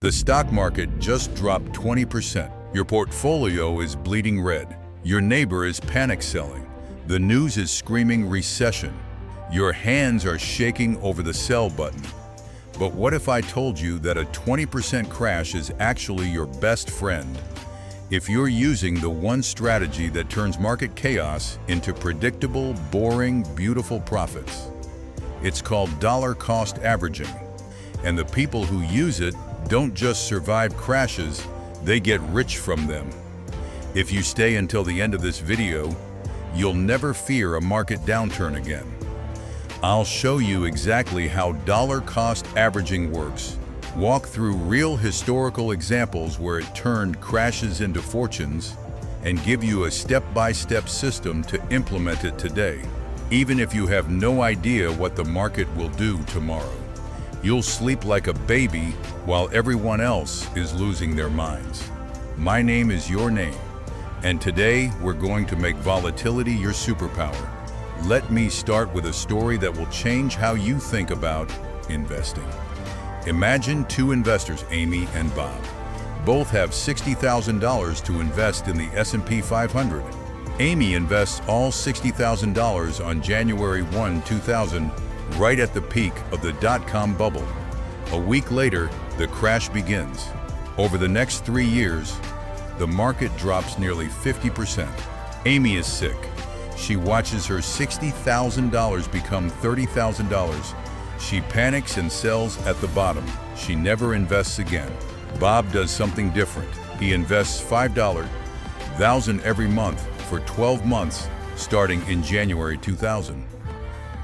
The stock market just dropped 20%. Your portfolio is bleeding red. Your neighbor is panic selling. The news is screaming recession. Your hands are shaking over the sell button. But what if I told you that a 20% crash is actually your best friend? If you're using the one strategy that turns market chaos into predictable, boring, beautiful profits. It's called dollar cost averaging. And the people who use it don't just survive crashes, they get rich from them. If you stay until the end of this video, you'll never fear a market downturn again. I'll show you exactly how dollar cost averaging works, walk through real historical examples where it turned crashes into fortunes, and give you a step-by-step system to implement it today. Even if you have no idea what the market will do tomorrow, you'll sleep like a baby while everyone else is losing their minds. My name is your name, and today we're going to make volatility your superpower. Let me start with a story that will change how you think about investing. Imagine two investors, Amy and Bob. Both have $60,000 to invest in the S&P 500. Amy invests all $60,000 on January 1, 2000, right at the peak of the dot-com bubble. A week later, the crash begins. Over the next 3 years, the market drops nearly 50%. Amy is sick. She watches her $60,000 become $30,000. She panics and sells at the bottom. She never invests again. Bob does something different. He invests $5,000 every month for 12 months, starting in January 2000.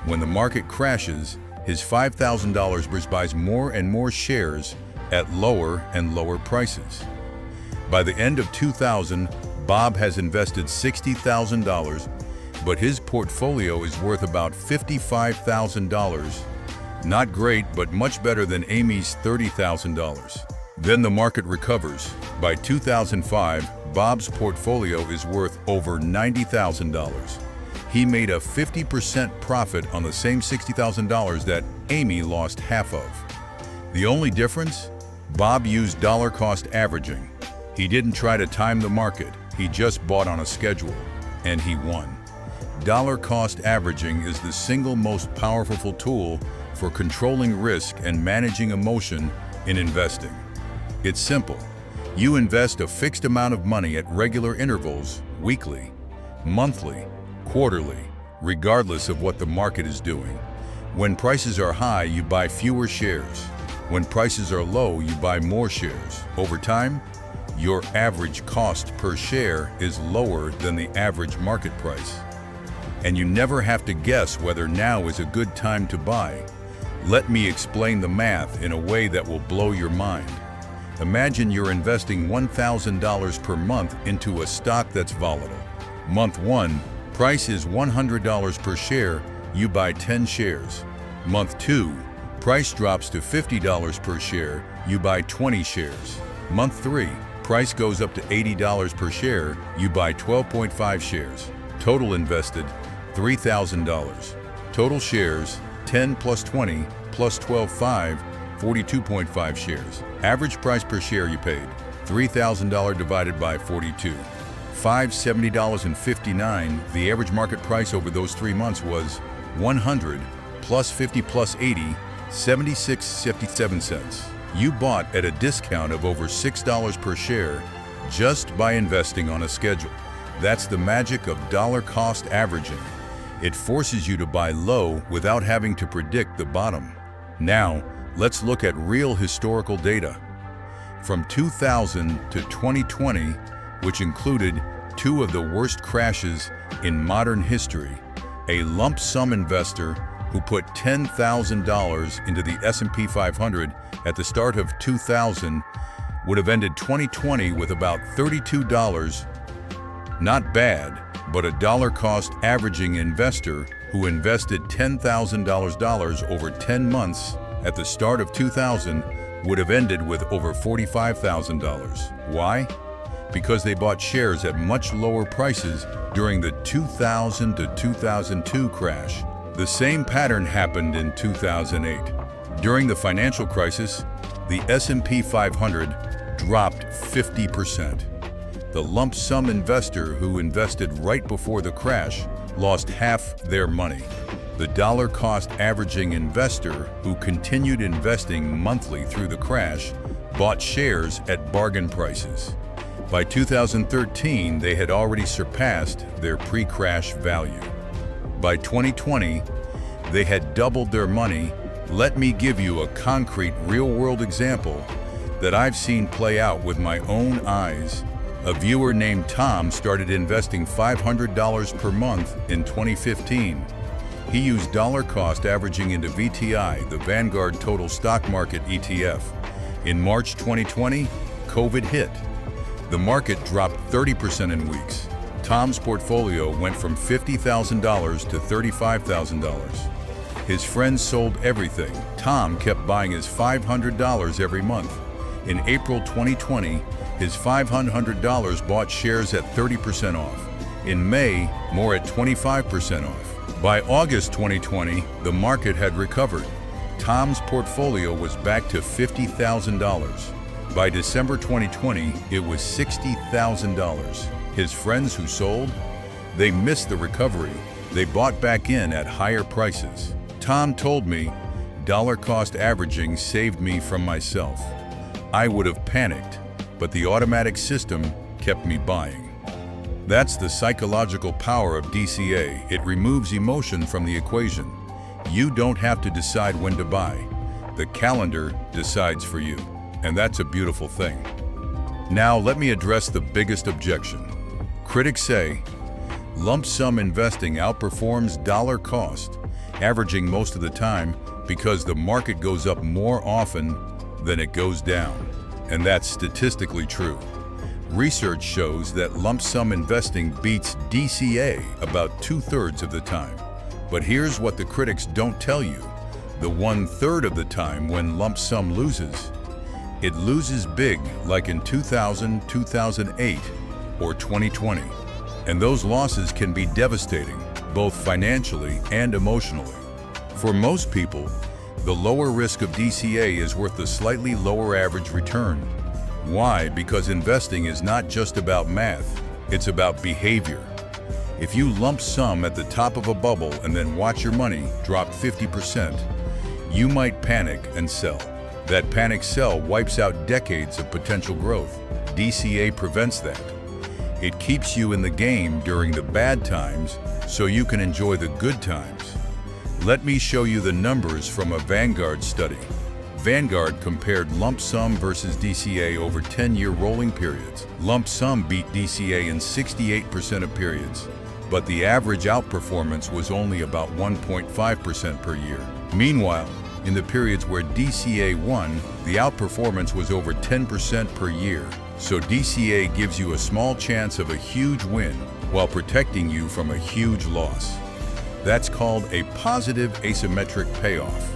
When the market crashes, his $5,000 buys more and more shares at lower and lower prices. By the end of 2000, Bob has invested $60,000, but his portfolio is worth about $55,000. Not great, but much better than Amy's $30,000. Then the market recovers. By 2005, Bob's portfolio is worth over $90,000. He made a 50% profit on the same $60,000 that Amy lost half of. The only difference? Bob used dollar cost averaging. He didn't try to time the market. He just bought on a schedule, and he won. Dollar cost averaging is the single most powerful tool for controlling risk and managing emotion in investing. It's simple. You invest a fixed amount of money at regular intervals, weekly, monthly, quarterly, regardless of what the market is doing. When prices are high, you buy fewer shares. When prices are low, you buy more shares. Over time, your average cost per share is lower than the average market price. And you never have to guess whether now is a good time to buy. Let me explain the math in a way that will blow your mind. Imagine you're investing $1,000 per month into a stock that's volatile. Month 1, price is $100 per share, you buy 10 shares. Month 2, price drops to $50 per share, you buy 20 shares. Month 3, price goes up to $80 per share, you buy 12.5 shares. Total invested, $3,000. Total shares, 10 plus 20 plus 12.5, 42.5 shares. Average price per share you paid, $3,000 divided by 42. $570.59. The average market price over those 3 months was 100 plus 50 plus 80, 76.57 cents. You bought at a discount of over $6 per share just by investing on a schedule. That's the magic of dollar cost averaging. It forces you to buy low without having to predict the bottom. Now, let's look at real historical data. From 2000 to 2020, which included 2 of the worst crashes in modern history, a lump sum investor who put $10,000 into the S&P 500 at the start of 2000 would have ended 2020 with about $32. Not bad, but a dollar cost averaging investor who invested $10,000 over 10 months at the start of 2000 would have ended with over $45,000. Why? Because they bought shares at much lower prices during the 2000 to 2002 crash. The same pattern happened in 2008. During the financial crisis, The S&P 500 dropped 50%. The lump sum investor who invested right before the crash lost half their money. The dollar cost averaging investor who continued investing monthly through the crash bought shares at bargain prices. By 2013, they had already surpassed their pre-crash value. By 2020, they had doubled their money. Let me give you a concrete real-world example that I've seen play out with my own eyes. A viewer named Tom started investing $500 per month in 2015. He used dollar cost averaging into VTI, the Vanguard Total Stock Market ETF. In March 2020, COVID hit. The market dropped 30% in weeks. Tom's portfolio went from $50,000 to $35,000. His friends sold everything. Tom kept buying his $500 every month. In April 2020, his $500 bought shares at 30% off. In May, more at 25% off. By August 2020, the market had recovered. Tom's portfolio was back to $50,000. By December 2020, it was $60,000. His friends who sold, they missed the recovery. They bought back in at higher prices. Tom told me, dollar cost averaging saved me from myself. I would have panicked, but the automatic system kept me buying. That's the psychological power of DCA. It removes emotion from the equation. You don't have to decide when to buy. The calendar decides for you. And that's a beautiful thing. Now let me address the biggest objection. Critics say, lump sum investing outperforms dollar cost, averaging most of the time because the market goes up more often than it goes down. And that's statistically true. Research shows that lump sum investing beats DCA about 2/3 of the time. But here's what the critics don't tell you. The 1/3 of the time when lump sum loses, it loses big, like in 2000, 2008, or 2020. And those losses can be devastating, both financially and emotionally. For most people, the lower risk of DCA is worth the slightly lower average return. Why? Because investing is not just about math, it's about behavior. If you lump sum at the top of a bubble and then watch your money drop 50%, you might panic and sell. That panic sell wipes out decades of potential growth. DCA prevents that. It keeps you in the game during the bad times so you can enjoy the good times. Let me show you the numbers from a Vanguard study. Vanguard compared lump sum versus DCA over 10-year rolling periods. Lump sum beat DCA in 68% of periods, but the average outperformance was only about 1.5% per year. Meanwhile, in the periods where DCA won, the outperformance was over 10% per year. So DCA gives you a small chance of a huge win while protecting you from a huge loss. That's called a positive asymmetric payoff.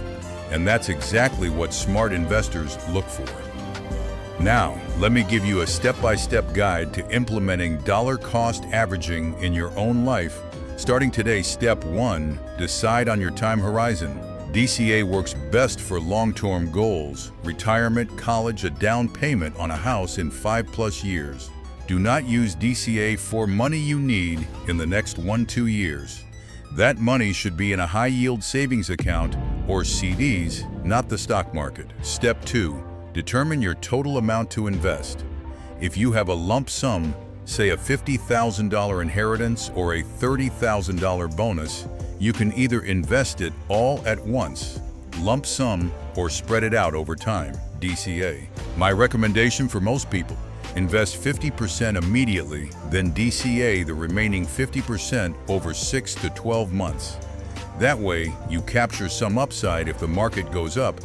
And that's exactly what smart investors look for. Now, let me give you a step-by-step guide to implementing dollar cost averaging in your own life. Starting today, step 1, decide on your time horizon. DCA works best for long-term goals, retirement, college, a down payment on a house in 5+ years. Do not use DCA for money you need in the next 1-2 years. That money should be in a high-yield savings account or CDs, not the stock market. Step 2, determine your total amount to invest. If you have a lump sum, say a $50,000 inheritance or a $30,000 bonus, you can either invest it all at once, lump sum, or spread it out over time, DCA. My recommendation for most people, invest 50% immediately, then DCA the remaining 50% over 6 to 12 months. That way, you capture some upside if the market goes up,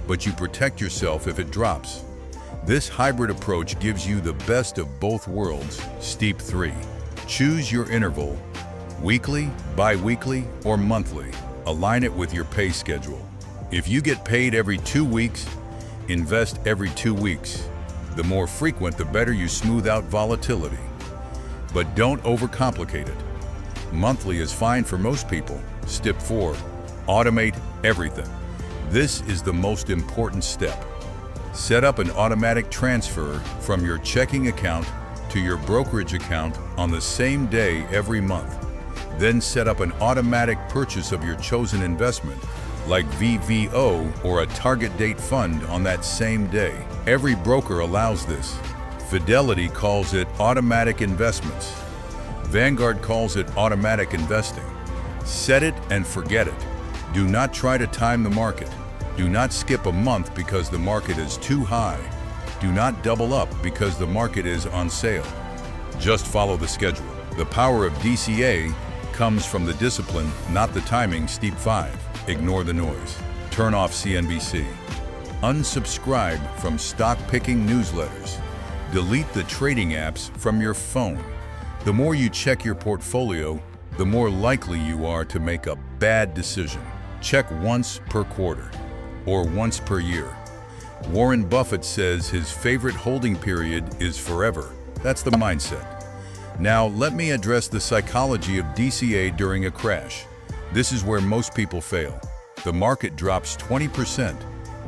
but you protect yourself if it drops. This hybrid approach gives you the best of both worlds. Step 3. Choose your interval. Weekly, bi-weekly, or monthly. Align it with your pay schedule. If you get paid every 2 weeks, invest every 2 weeks. The more frequent, the better you smooth out volatility. But don't overcomplicate it. Monthly is fine for most people. Step 4. Automate everything. This is the most important step. Set up an automatic transfer from your checking account to your brokerage account on the same day every month. Then set up an automatic purchase of your chosen investment, like VVO or a target date fund on that same day. Every broker allows this. Fidelity calls it automatic investments. Vanguard calls it automatic investing. Set it and forget it. Do not try to time the market. Do not skip a month because the market is too high. Do not double up because the market is on sale. Just follow the schedule. The power of DCA comes from the discipline, not the timing. Step 5. Ignore the noise. Turn off CNBC. Unsubscribe from stock-picking newsletters. Delete the trading apps from your phone. The more you check your portfolio, the more likely you are to make a bad decision. Check once per quarter or once per year. Warren Buffett says his favorite holding period is forever. That's the mindset. Now, let me address the psychology of DCA during a crash. This is where most people fail. The market drops 20%.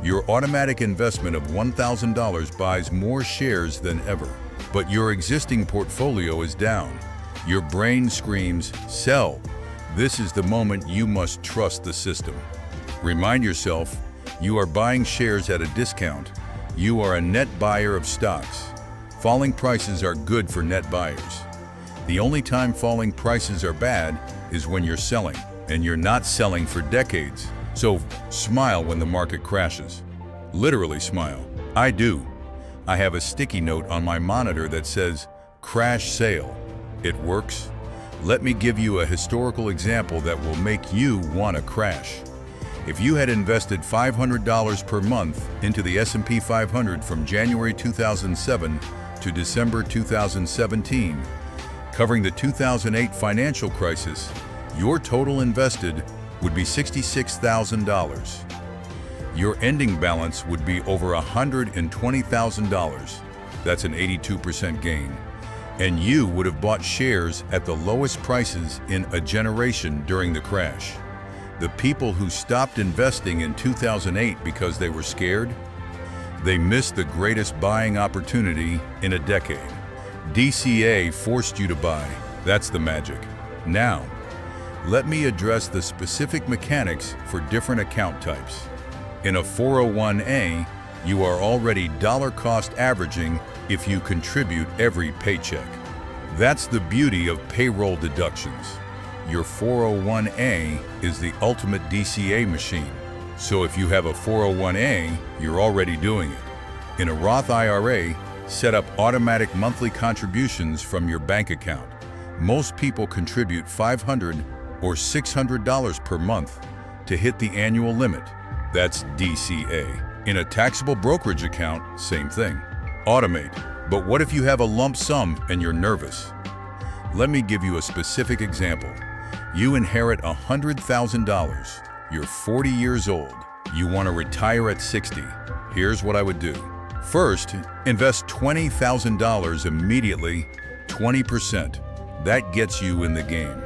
Your automatic investment of $1,000 buys more shares than ever. But your existing portfolio is down. Your brain screams, sell. This is the moment you must trust the system. Remind yourself, you are buying shares at a discount. You are a net buyer of stocks. Falling prices are good for net buyers. The only time falling prices are bad is when you're selling, and you're not selling for decades. So smile when the market crashes. Literally smile. I do. I have a sticky note on my monitor that says, crash sale. It works. Let me give you a historical example that will make you want to crash. If you had invested $500 per month into the S&P 500 from January 2007 to December 2017, covering the 2008 financial crisis, your total invested would be $66,000. Your ending balance would be over $120,000. That's an 82% gain. And you would have bought shares at the lowest prices in a generation during the crash. The people who stopped investing in 2008 because they were scared, they missed the greatest buying opportunity in a decade. DCA forced you to buy. That's the magic. Now, let me address the specific mechanics for different account types. In a 401A, you are already dollar cost averaging if you contribute every paycheck. That's the beauty of payroll deductions. Your 401A is the ultimate DCA machine. So if you have a 401A, you're already doing it. In a Roth IRA, set up automatic monthly contributions from your bank account. Most people contribute $500 or $600 per month to hit the annual limit. That's DCA. In a taxable brokerage account, same thing. Automate. But what if you have a lump sum and you're nervous? Let me give you a specific example. You inherit $100,000. You're 40 years old. You want to retire at 60. Here's what I would do. First, invest $20,000 immediately, 20%. That gets you in the game.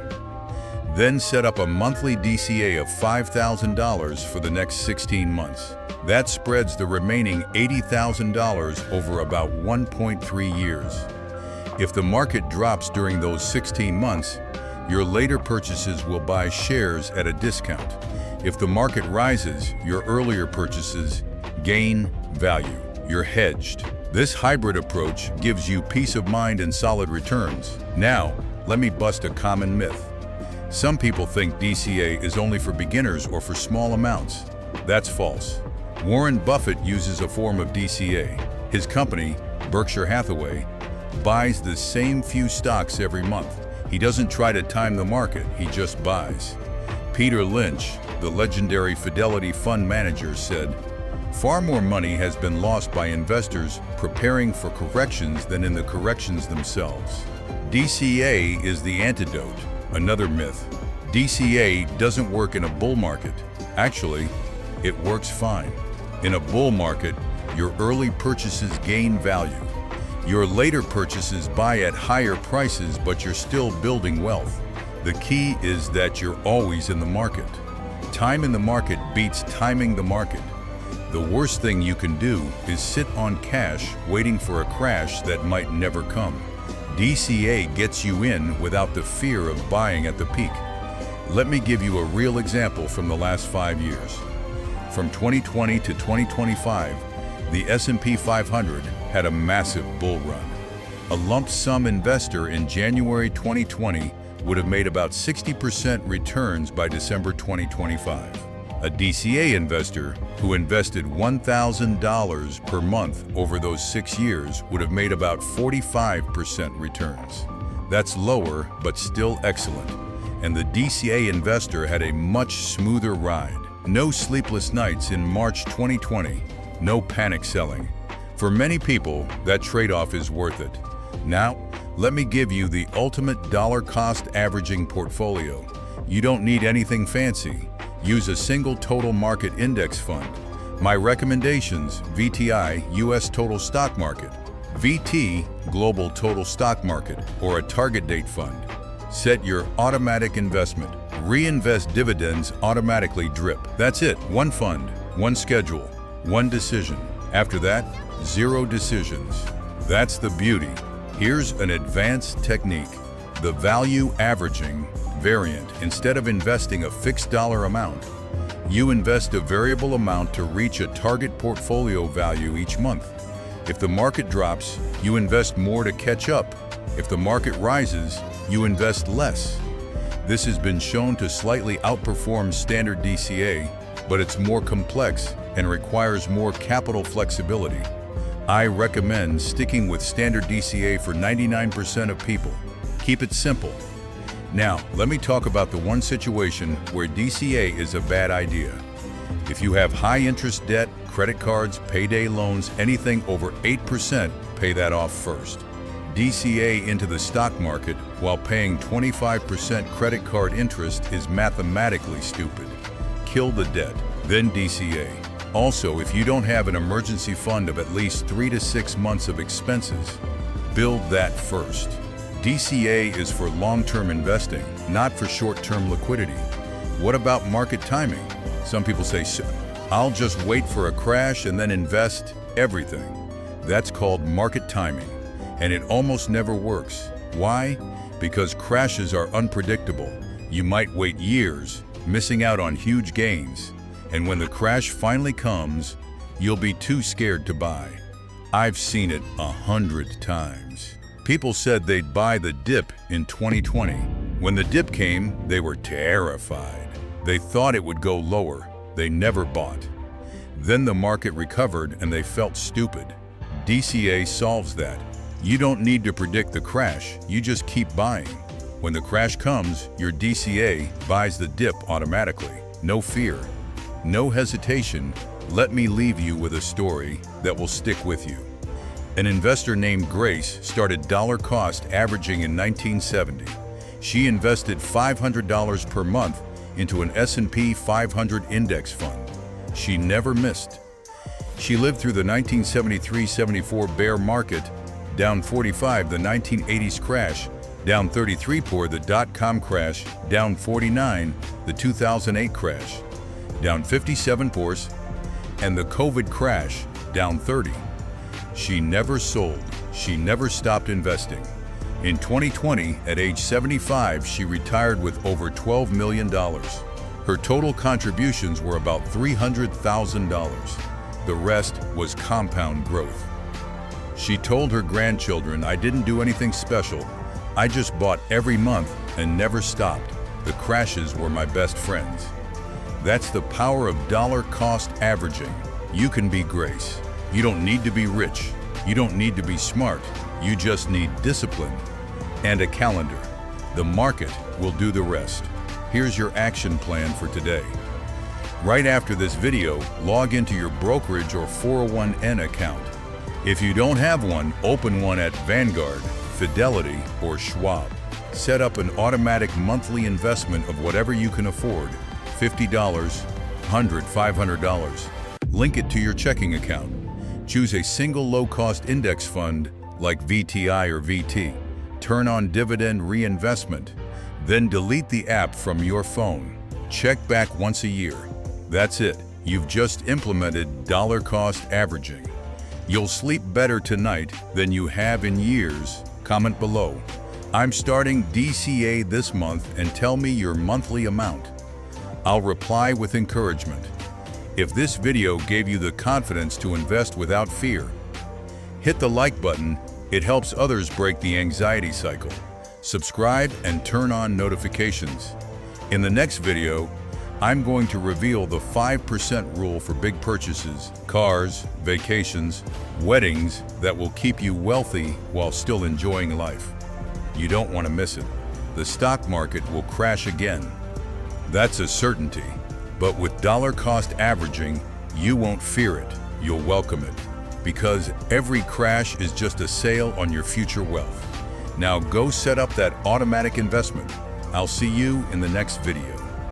Then set up a monthly DCA of $5,000 for the next 16 months. That spreads the remaining $80,000 over about 1.3 years. If the market drops during those 16 months, your later purchases will buy shares at a discount. If the market rises, your earlier purchases gain value. You're hedged. This hybrid approach gives you peace of mind and solid returns. Now, let me bust a common myth. Some people think DCA is only for beginners or for small amounts. That's false. Warren Buffett uses a form of DCA. His company, Berkshire Hathaway, buys the same few stocks every month. He doesn't try to time the market, he just buys. Peter Lynch, the legendary Fidelity fund manager, said, "Far more money has been lost by investors preparing for corrections than in the corrections themselves." DCA is the antidote. Another myth. DCA doesn't work in a bull market. Actually, it works fine. In a bull market, your early purchases gain value. Your later purchases buy at higher prices, but you're still building wealth. The key is that you're always in the market. Time in the market beats timing the market. The worst thing you can do is sit on cash waiting for a crash that might never come. DCA gets you in without the fear of buying at the peak. Let me give you a real example from the last 5 years. From 2020 to 2025, the S&P 500 had a massive bull run. A lump sum investor in January 2020 would have made about 60% returns by December 2025. A DCA investor who invested $1,000 per month over those 6 years would have made about 45% returns. That's lower, but still excellent. And the DCA investor had a much smoother ride. No sleepless nights in March 2020, no panic selling. For many people, that trade-off is worth it. Now, let me give you the ultimate dollar-cost averaging portfolio. You don't need anything fancy. Use a single total market index fund. My recommendations: VTI, US Total Stock Market, VT, Global Total Stock Market, or a target date fund. Set your automatic investment. Reinvest dividends automatically drip. That's it. One fund, one schedule, one decision. After that, zero decisions. That's the beauty. Here's an advanced technique. The value averaging variant. Instead of investing a fixed dollar amount, you invest a variable amount to reach a target portfolio value each month. If the market drops, you invest more to catch up. If the market rises, you invest less. This has been shown to slightly outperform standard DCA, but it's more complex and requires more capital flexibility. I recommend sticking with standard DCA for 99% of people. Keep it simple. Now, let me talk about the one situation where DCA is a bad idea. If you have high interest debt, credit cards, payday loans, anything over 8%, pay that off first. DCA into the stock market while paying 25% credit card interest is mathematically stupid. Kill the debt, then DCA. Also, if you don't have an emergency fund of at least 3 to 6 months of expenses, build that first. DCA is for long-term investing, not for short-term liquidity. What about market timing? Some people say, I'll just wait for a crash and then invest everything. That's called market timing, and it almost never works. Why? Because crashes are unpredictable. You might wait years, missing out on huge gains, and when the crash finally comes, you'll be too scared to buy. I've seen it 100 times. People said they'd buy the dip in 2020. When the dip came, they were terrified. They thought it would go lower. They never bought. Then the market recovered and they felt stupid. DCA solves that. You don't need to predict the crash, you just keep buying. When the crash comes, your DCA buys the dip automatically. No fear, no hesitation. Let me leave you with a story that will stick with you. An investor named Grace started dollar cost averaging in 1970. She invested $500 per month into an S&P 500 index fund. She never missed. She lived through the 1973-74 bear market, down 45 the 1980s crash, down 33 the dot-com crash, down 49 the 2008 crash, down 57 and the COVID crash, down 30. She never sold. She never stopped investing. In 2020, at age 75, she retired with over $12 million. Her total contributions were about $300,000. The rest was compound growth. She told her grandchildren, "I didn't do anything special. I just bought every month and never stopped. The crashes were my best friends." That's the power of dollar cost averaging. You can be Grace. You don't need to be rich. You don't need to be smart. You just need discipline and a calendar. The market will do the rest. Here's your action plan for today. Right after this video, log into your brokerage or 401(n) account. If you don't have one, open one at Vanguard, Fidelity, or Schwab. Set up an automatic monthly investment of whatever you can afford, $50, $100, $500. Link it to your checking account. Choose a single low-cost index fund like VTI or VT. Turn on dividend reinvestment. Then delete the app from your phone. Check back once a year. That's it. You've just implemented dollar cost averaging. You'll sleep better tonight than you have in years. Comment below. I'm starting DCA this month and tell me your monthly amount. I'll reply with encouragement. If this video gave you the confidence to invest without fear, hit the like button. It helps others break the anxiety cycle. Subscribe and turn on notifications. In the next video, I'm going to reveal the 5% rule for big purchases, cars, vacations, weddings that will keep you wealthy while still enjoying life. You don't want to miss it. The stock market will crash again. That's a certainty. But with dollar cost averaging, you won't fear it. You'll welcome it. Because every crash is just a sale on your future wealth. Now go set up that automatic investment. I'll see you in the next video.